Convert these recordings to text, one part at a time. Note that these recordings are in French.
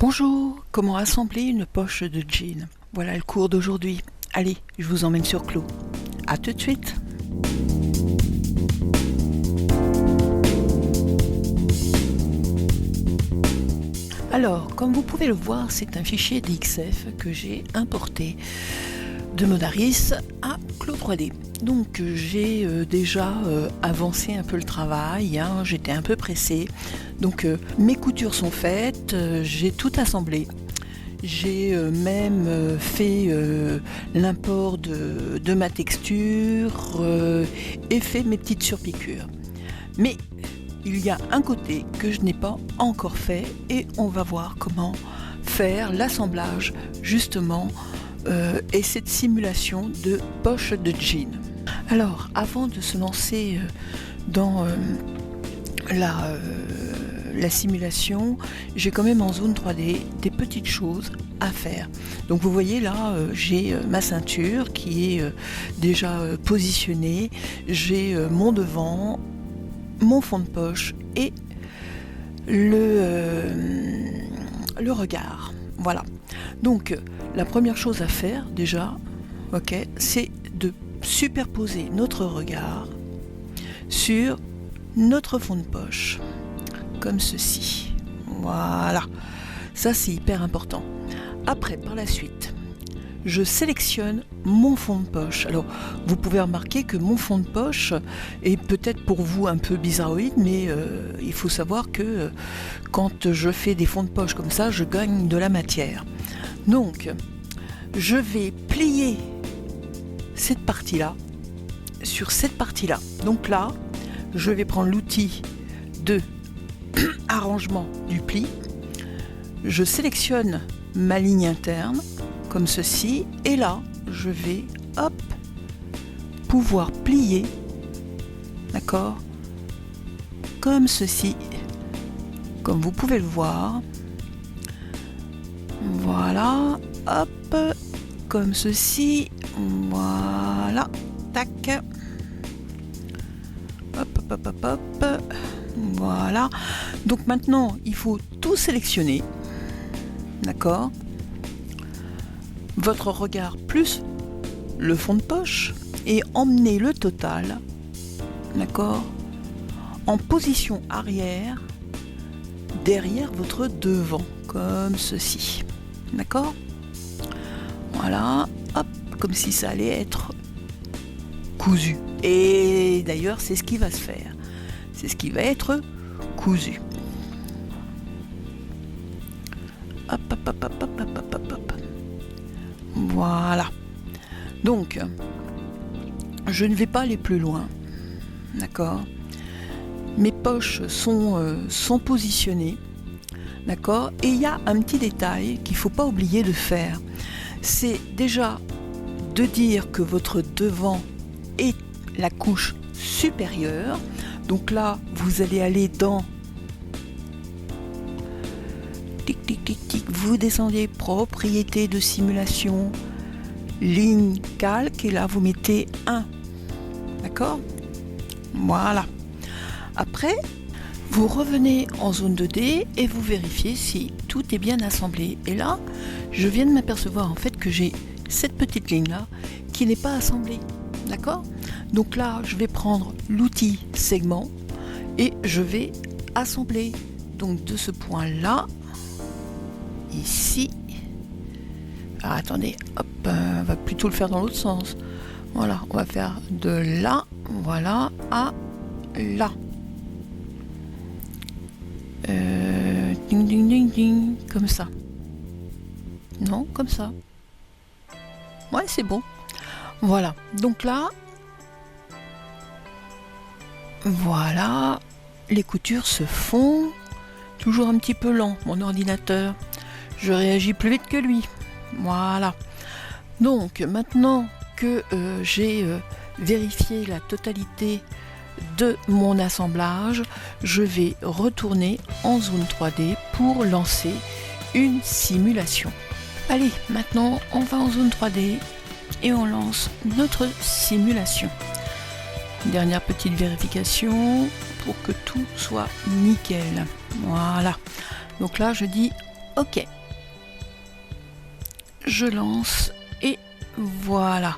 Bonjour, comment assembler une poche de jean? Voilà le cours d'aujourd'hui. Allez, je vous emmène sur Clos. À tout de suite. Alors, comme vous pouvez le voir, c'est un fichier DXF que j'ai importé de Modaris à Clos 3D. Donc j'ai déjà avancé un peu le travail, j'étais un peu pressée. Donc mes coutures sont faites, j'ai tout assemblé. J'ai même fait l'import de ma texture et fait mes petites surpiqûres. Mais il y a un côté que je n'ai pas encore fait et on va voir comment faire l'assemblage justement et cette simulation de poche de jean. Alors, avant de se lancer dans la simulation, j'ai quand même en zone 3D des petites choses à faire. Donc vous voyez là, j'ai ma ceinture qui est déjà positionnée, j'ai mon devant, mon fond de poche et le regard. Voilà. Donc la première chose à faire déjà, c'est de superposer notre regard sur notre fond de poche, comme ceci. Voilà. Ça, c'est hyper important. Après, par la suite, je sélectionne mon fond de poche. Alors, vous pouvez remarquer que mon fond de poche est peut-être pour vous un peu bizarroïde, mais il faut savoir que quand je fais des fonds de poche comme ça, je gagne de la matière. Donc, je vais plier cette partie-là sur cette partie-là. Donc là, je vais prendre l'outil de arrangement du pli. Je sélectionne ma ligne interne comme ceci et là je vais pouvoir plier, d'accord, comme ceci, comme vous pouvez le voir. Voilà, comme ceci, voilà, tac, voilà. Donc maintenant il faut tout sélectionner, d'accord, votre regard plus le fond de poche et emmener le total, d'accord, en position arrière derrière votre devant comme ceci, d'accord, voilà, comme si ça allait être cousu. Et d'ailleurs c'est ce qui va se faire, c'est ce qui va être cousu. Voilà. Donc, je ne vais pas aller plus loin. D'accord. Mes poches sont positionnées. D'accord. Et il y a un petit détail qu'il ne faut pas oublier de faire. C'est déjà de dire que votre devant est la couche supérieure. Donc là, vous allez aller dans tic tic tic tic, vous descendez propriété de simulation, ligne calque et là vous mettez 1. D'accord? Voilà. Après, vous revenez en zone 2D et vous vérifiez si tout est bien assemblé. Et là, je viens de m'apercevoir en fait que j'ai cette petite ligne là qui n'est pas assemblée. D'accord? Donc là, je vais prendre l'outil segment et je vais assembler. Donc de ce point là, ici. Alors attendez, on va plutôt le faire dans l'autre sens. Voilà, on va faire de là, voilà, à là. Ding ding ding ding, comme ça. Non, comme ça. Ouais, c'est bon. Voilà, donc là, voilà, les coutures se font. Toujours un petit peu lent, mon ordinateur. Je réagis plus vite que lui. Voilà. Donc, maintenant que j'ai vérifié la totalité de mon assemblage, je vais retourner en zone 3D pour lancer une simulation. Allez, maintenant, on va en zone 3D et on lance notre simulation. Dernière petite vérification pour que tout soit nickel. Voilà. Donc là, je dis Ok. Je lance et voilà.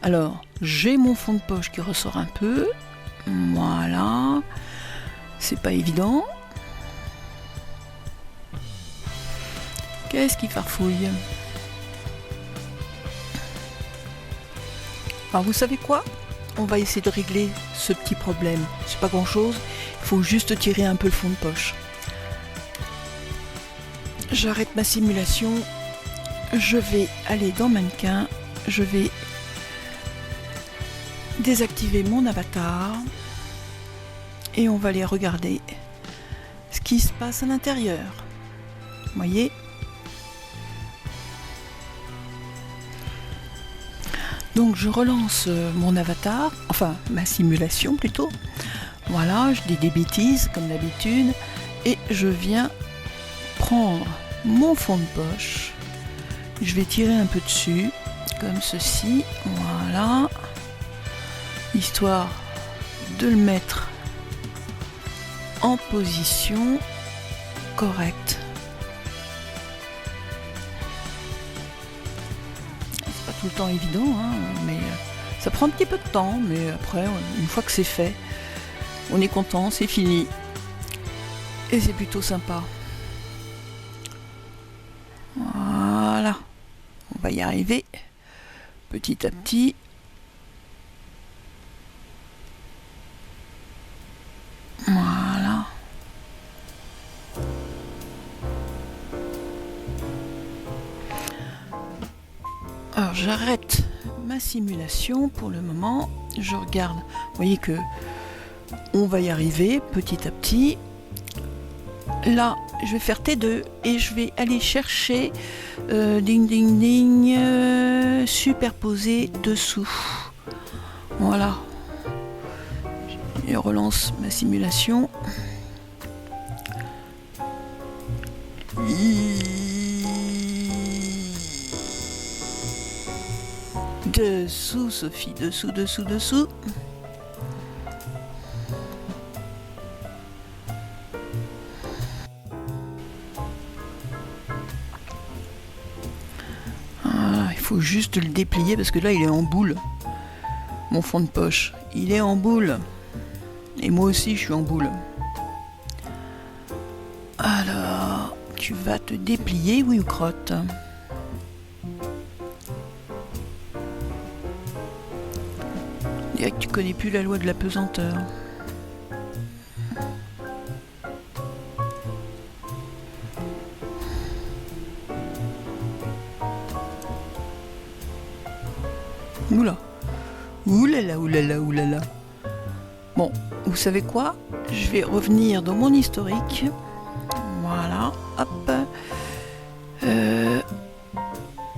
Alors, j'ai mon fond de poche qui ressort un peu. Voilà. C'est pas évident. Qu'est-ce qui farfouille? Alors, vous savez quoi? On va essayer de régler ce petit problème. C'est pas grand-chose. Il faut juste tirer un peu le fond de poche. J'arrête ma simulation. Je vais aller dans mannequin. Je vais désactiver mon avatar. Et on va aller regarder ce qui se passe à l'intérieur. Vous voyez? Donc je relance mon avatar, enfin ma simulation plutôt. Voilà, je dis des bêtises comme d'habitude. Et je viens prendre mon fond de poche. Je vais tirer un peu dessus, comme ceci. Voilà. Histoire de le mettre en position correcte. C'est pas tout le temps évident, hein, mais ça prend un petit peu de temps, mais après, une fois que c'est fait, on est content, c'est fini. Et c'est plutôt sympa. Voilà. On va y arriver petit à petit. Voilà. Alors j'arrête ma simulation pour le moment. Je regarde. Vous voyez que on va y arriver petit à petit. Là, je vais faire T2 et je vais aller chercher ding ding ding superposé dessous. Voilà. Et relance ma simulation. Dessous, Sophie, dessous, dessous, dessous. Voilà, il faut juste le déplier parce que là il est en boule. Mon fond de poche, il est en boule. Et moi aussi je suis en boule. Alors, tu vas te déplier, oui ou crotte? On dirait que tu connais plus la loi de la pesanteur. Oula. Oulala, oulala, oulala. Bon, vous savez quoi? Je vais revenir dans mon historique. Voilà, hop.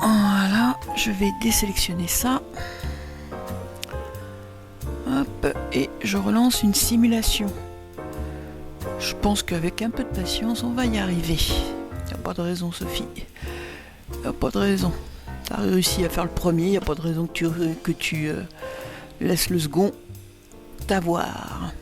Voilà, je vais désélectionner ça. Hop, et je relance une simulation. Je pense qu'avec un peu de patience, on va y arriver. Il n'y a pas de raison, Sophie. Il n'y a pas de raison. Tu as réussi à faire le premier, il n'y a pas de raison que tu laisses le second t'avoir.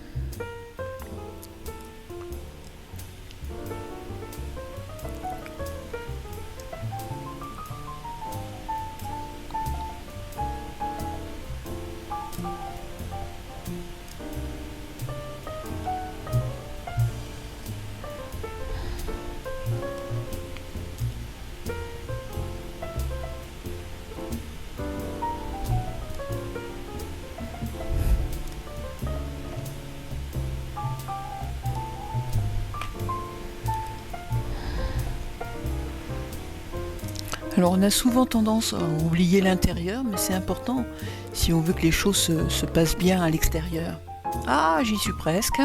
Alors on a souvent tendance à oublier l'intérieur, mais c'est important si on veut que les choses se passent bien à l'extérieur. Ah, j'y suis presque.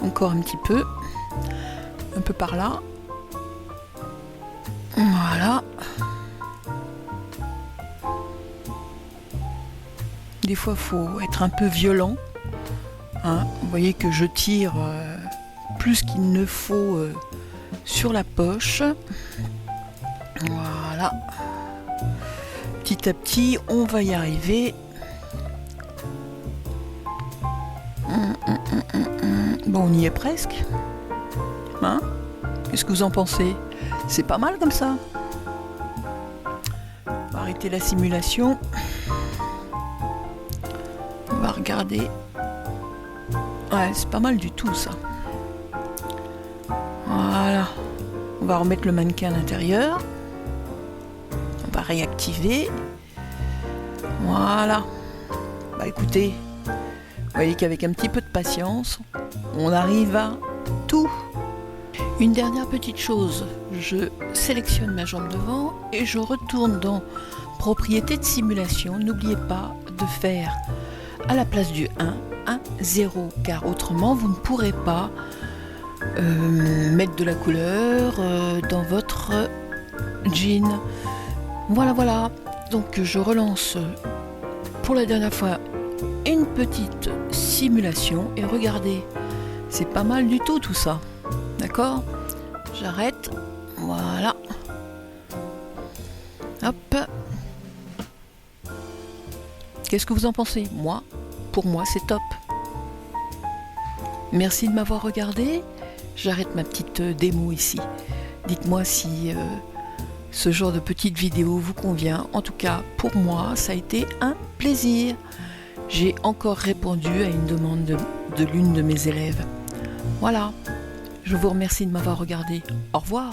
Encore un petit peu. Un peu par là. Voilà. Des fois, il faut être un peu violent. Hein. Vous voyez que je tire plus qu'il ne faut sur la poche. Voilà. Petit à petit, on va y arriver. Bon, on y est presque. Hein? Qu'est-ce que vous en pensez? C'est pas mal comme ça. On va arrêter la simulation. On va regarder. Ouais, c'est pas mal du tout ça. Voilà. On va remettre le mannequin à l'intérieur. On va réactiver. Voilà. Bah écoutez, vous voyez qu'avec un petit peu de patience, on arrive à tout. Une dernière petite chose, je sélectionne ma jambe devant et je retourne dans propriété de simulation. N'oubliez pas de faire à la place du 1, 0, car autrement vous ne pourrez pas mettre de la couleur dans votre jean. Voilà. Donc je relance pour la dernière fois une petite simulation et regardez, c'est pas mal du tout ça. D'accord? J'arrête. Voilà. Hop. Qu'est-ce que vous en pensez? Pour moi, c'est top. Merci de m'avoir regardé. J'arrête ma petite démo ici. Dites-moi si ce genre de petite vidéo vous convient. En tout cas, pour moi, ça a été un plaisir. J'ai encore répondu à une demande de l'une de mes élèves. Voilà. Je vous remercie de m'avoir regardé. Au revoir.